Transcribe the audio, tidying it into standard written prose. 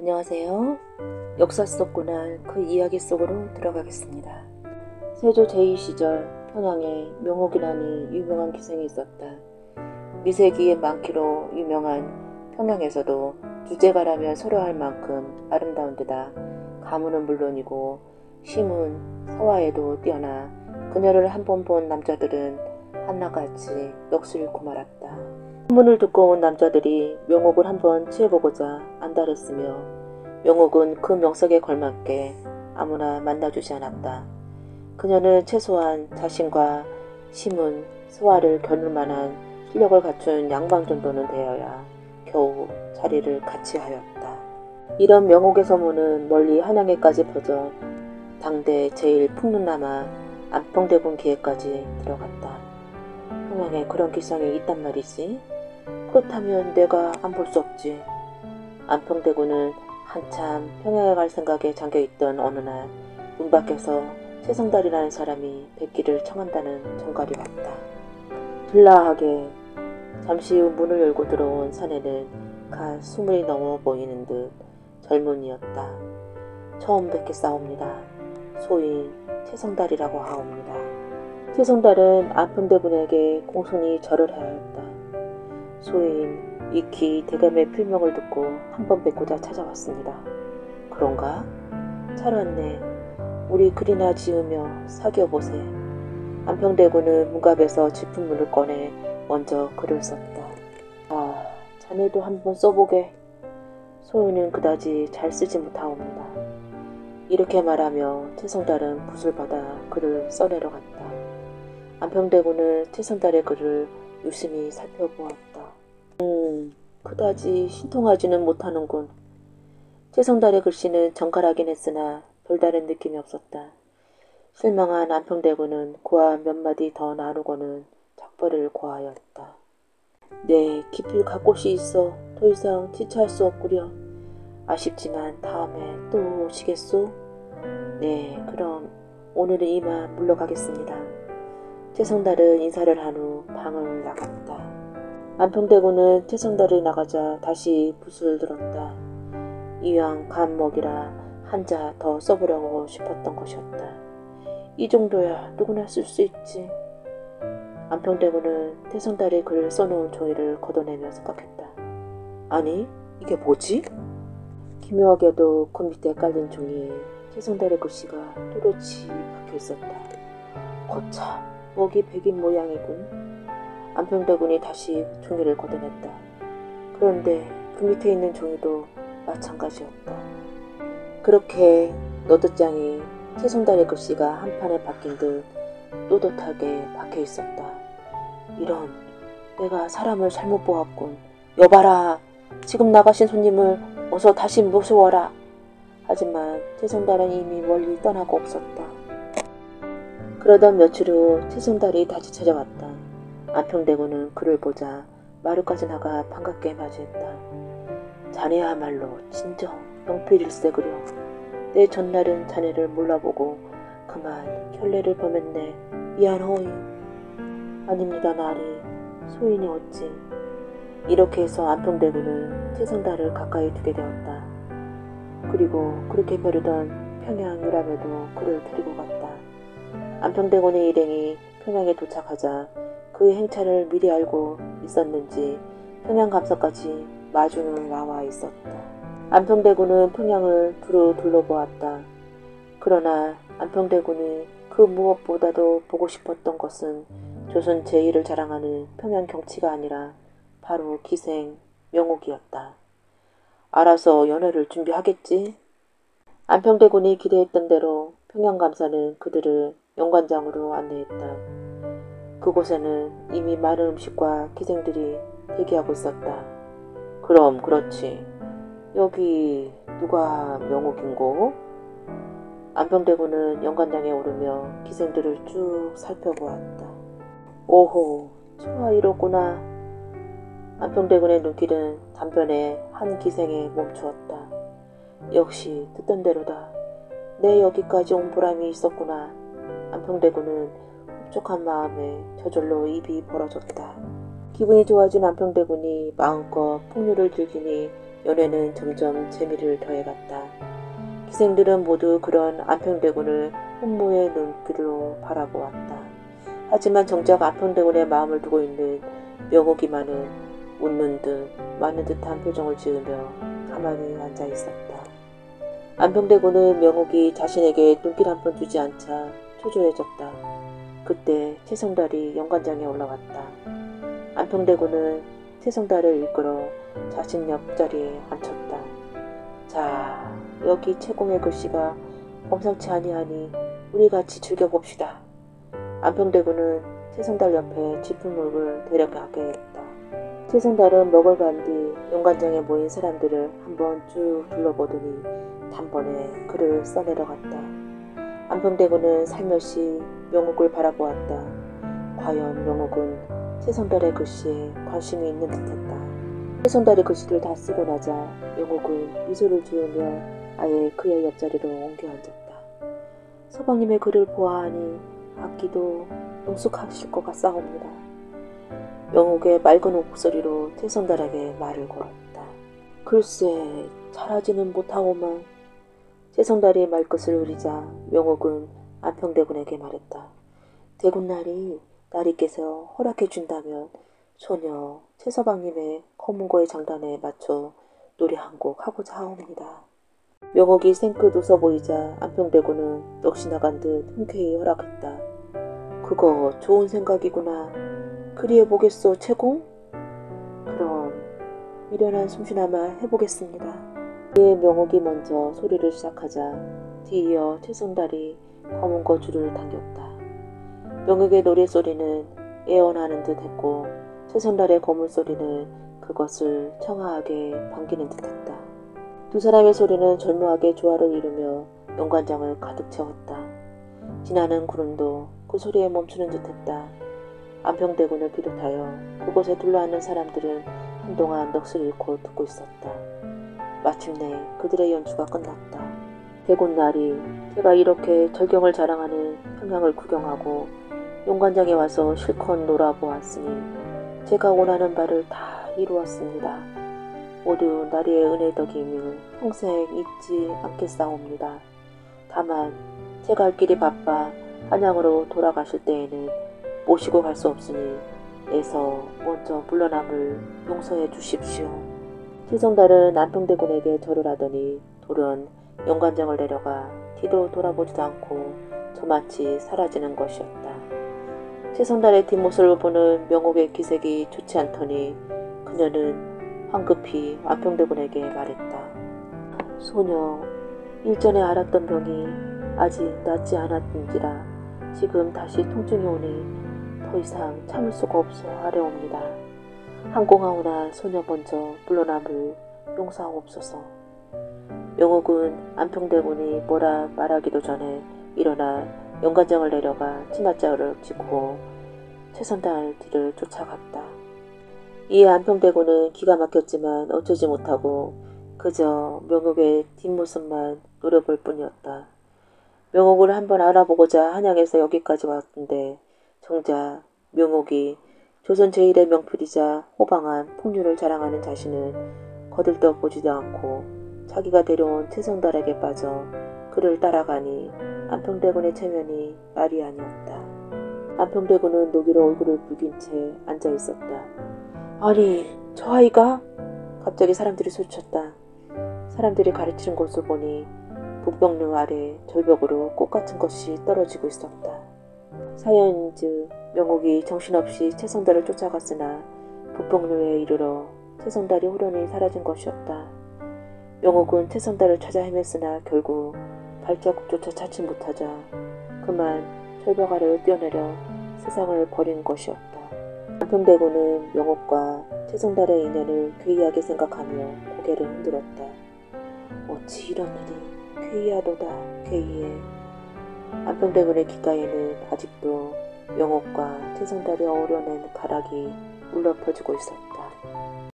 안녕하세요. 역사 속 고날 그 이야기 속으로 들어가겠습니다. 세조 제2시절 평양에 명옥이라는 유명한 기생이 있었다. 미세기의 많기로 유명한 평양에서도 주제가라면 서로 할 만큼 아름다운 데다 가문은 물론이고 심은 서화에도 뛰어나 그녀를 한 번 본 남자들은 한나같이 넋을 잃고 말았다. 소문을 듣고 온 남자들이 명옥을 한번 취해보고자 안달했으며 명옥은 그 명색에 걸맞게 아무나 만나주지 않았다. 그녀는 최소한 자신과 심은, 수화를 겨룰 만한 실력을 갖춘 양방 정도는 되어야 겨우 자리를 같이 하였다. 이런 명옥의 소문은 멀리 한양에까지 퍼져 당대 제일 풍류나마 안평대군 기에까지 들어갔다. 평양에 그런 기상이 있단 말이지. 그렇다면 내가 안 볼 수 없지. 안평대군은 한참 평양에 갈 생각에 잠겨있던 어느 날 문 밖에서 최성달이라는 사람이 뵙기를 청한다는 전갈이 왔다. 들라하게 잠시 후 문을 열고 들어온 사내는 갓 20이 넘어 보이는 듯 젊은이였다. 처음 뵙겠사옵니다. 소인 최성달이라고 하옵니다. 최성달은 안평대군에게 공손히 절을 하였다. 소인 익히 대감의 필명을 듣고 한번 뵙고자 찾아왔습니다. 그런가? 잘 왔네. 우리 글이나 지으며 사귀어보세. 안평대군은 문갑에서 지품문을 꺼내 먼저 글을 썼다. 아, 자네도 한번 써보게. 소인은 그다지 잘 쓰지 못하옵니다. 이렇게 말하며 최성달은 붓을 받아 글을 써내려 갔다. 안평대군은 최성달의 글을 유심히 살펴보았다. 그다지 신통하지는 못하는군. 최성달의 글씨는 정갈하긴 했으나 별다른 느낌이 없었다. 실망한 안평대군은 그와 몇 마디 더 나누고는 작별을 고하였다. 네, 깊이 갈 곳이 있어 더 이상 지체할 수 없구려. 아쉽지만 다음에 또 오시겠소? 네, 그럼 오늘은 이만 물러가겠습니다. 최성달은 인사를 한 후 방을 나갔다. 안평대군은 최성달이 나가자 다시 붓을 들었다. 이왕 간먹이라 한자 더 써보려고 싶었던 것이었다. 이 정도야 누구나 쓸 수 있지. 안평대군은 최성달이 글을 써놓은 종이를 걷어내며 생각했다. 아니, 이게 뭐지? 기묘하게도 그 밑에 깔린 종이에 최성달의 글씨가 또렷이 박혀있었다. 거참, 먹이 백인 모양이군. 안평대군이 다시 종이를 걷어냈다. 그런데 그 밑에 있는 종이도 마찬가지였다. 그렇게 너드장이 최성달의 글씨가 한 판에 박힌 듯 또렷하게 박혀 있었다. 이런, 내가 사람을 잘못 보았군. 여봐라, 지금 나가신 손님을 어서 다시 모셔와라. 하지만 최성달은 이미 멀리 떠나고 없었다. 그러던 며칠 후 최성달이 다시 찾아왔다. 안평대군은 그를 보자 마루까지 나가 반갑게 맞이했다. 자네야말로 진정 명필일세그려. 내 전날은 자네를 몰라보고 그만 켤레를 범했네. 미안호이. 아닙니다 나리. 소인이 어찌. 이렇게 해서 안평대군은 최성달을 가까이 두게 되었다. 그리고 그렇게 벼르던 평양 유람에도 그를 데리고 갔다. 안평대군의 일행이 평양에 도착하자 그의 행차를 미리 알고 있었는지 평양 감사까지 마주는 나와 있었다. 안평대군은 평양을 두루 둘러보았다. 그러나 안평대군이 그 무엇보다도 보고 싶었던 것은 조선 제1을 자랑하는 평양 경치가 아니라 바로 기생 명옥이었다. 알아서 연회를 준비하겠지. 안평대군이 기대했던 대로 평양감사는 그들을 영관장으로 안내했다. 그곳에는 이미 많은 음식과 기생들이 대기하고 있었다. 그럼 그렇지. 여기 누가 명옥인고? 안평대군은 영관장에 오르며 기생들을 쭉 살펴보았다. 오호, 저와 이렇구나. 안평대군의 눈길은 단변에 한 기생에 멈추었다. 역시 듣던 대로다. 내 여기까지 온 보람이 있었구나. 안평대군은 흡족한 마음에 저절로 입이 벌어졌다. 기분이 좋아진 안평대군이 마음껏 풍류를 즐기니 연애는 점점 재미를 더해갔다. 기생들은 모두 그런 안평대군을 hun무의 눈길로 바라보았다. 하지만 정작 안평대군의 마음을 두고 있는 명옥이만은 웃는 듯 마는 듯한 표정을 지으며 가만히 앉아 있었다. 안평대군은 명옥이 자신에게 눈길 한 번 주지 않자 초조해졌다. 그때 최성달이 연관장에 올라왔다. 안평대군은 최성달을 이끌어 자신 옆자리에 앉혔다. 자, 여기 채공의 글씨가 범상치 아니하니 우리 같이 즐겨봅시다. 안평대군은 최성달 옆에 지품목을 데려가게 했다. 최성달은 먹을 간 뒤 연관장에 모인 사람들을 한번 쭉 둘러보더니 단번에 글을 써내려갔다. 안평대군은 살며시 명옥을 바라보았다. 과연 명옥은 최성달의 글씨에 관심이 있는 듯했다. 최성달이 글씨를 다 쓰고 나자 명옥은 미소를 지으며 아예 그의 옆자리로 옮겨 앉았다. 서방님의 글을 보아하니 악기도 능숙하실 것 같사옵니다. 명옥의 맑은 목소리로 최성달에게 말을 걸었다. 글쎄, 잘하지는 못하오만. 최성달이 말끝을 흐리자 명옥은 안평대군에게 말했다. 대군날이 나리께서 허락해 준다면 소녀 최서방님의 검은고의 장단에 맞춰 노래 한 곡 하고자 하옵니다. 명옥이 생긋 웃어 보이자 안평대군은 넋이 나간 듯 흔쾌히 허락했다. 그거 좋은 생각이구나. 그리 해보겠소 채공? 그럼 미련한 솜씨나마 해보겠습니다. 이에 명옥이 먼저 소리를 시작하자 뒤이어 최성달이 검은고 줄을 당겼다. 명옥의 노래소리는 애원하는 듯 했고 최성달의 거물소리는 그것을 청아하게 반기는 듯했다. 두 사람의 소리는 절묘하게 조화를 이루며 연관장을 가득 채웠다. 지나는 구름도 그 소리에 멈추는 듯했다. 안평대군을 비롯하여 그곳에 둘러앉는 사람들은 한동안 넋을 잃고 듣고 있었다. 마침내 그들의 연주가 끝났다. 대군날이 제가 이렇게 절경을 자랑하는 평양을 구경하고 용관장에 와서 실컷 놀아보았으니 제가 원하는 바를 다 이루었습니다. 모두 나리의 은혜 덕임을 평생 잊지 않겠사옵니다. 다만 제가 할 길이 바빠 한양으로 돌아가실 때에는 모시고 갈 수 없으니 애서 먼저 물러남을 용서해 주십시오. 최성달은 안평대군에게 절을 하더니 돌은 연관장을 내려가 뒤도 돌아보지도 않고 저마치 사라지는 것이었다. 최성달의 뒷모습을 보는 명옥의 기색이 좋지 않더니 그녀는 황급히 안평대군에게 말했다. 소녀, 일전에 앓았던 병이 아직 낫지 않았는지라 지금 다시 통증이 오니 더 이상 참을 수가 없어 아뢰옵니다. 항공하오나 소녀 먼저 물러남을 용서하옵소서. 명옥은 안평대군이 뭐라 말하기도 전에 일어나 연관장을 내려가 치맛자루를 짚고 최성달 뒤를 쫓아갔다. 이에 안평대군은 기가 막혔지만 어쩌지 못하고 그저 명옥의 뒷모습만 노려볼 뿐이었다. 명옥을 한번 알아보고자 한양에서 여기까지 왔는데 정작 명옥이 조선 제1의 명필이자 호방한 풍류를 자랑하는 자신은 거들떠보지도 않고 자기가 데려온 최성달에게 빠져 그를 따라가니 안평대군의 체면이 말이 아니었다. 안평대군은 노기로 얼굴을 붉힌 채 앉아있었다. 아니, 저 아이가? 갑자기 사람들이 소리쳤다. 사람들이 가르치는 곳을 보니 북벽루 아래 절벽으로 꽃같은 것이 떨어지고 있었다. 사연인즉 명옥이 정신없이 최성달을 쫓아갔으나 북벽루에 이르러 최성달이 호련히 사라진 것이었다. 명옥은 최성달을 찾아 헤맸으나 결국 발자국조차 찾지 못하자 그만 절벽 아래로 뛰어내려 세상을 버린 것이었다. 안평대군은 명옥과 최성달의 인연을 괴이하게 생각하며 고개를 흔들었다. 어찌 이런 일이 괴이하도다 괴이해. 안평대군의 귓가에는 아직도 명옥과 최성달이 어우러낸 가락이 울려 퍼지고 있었다.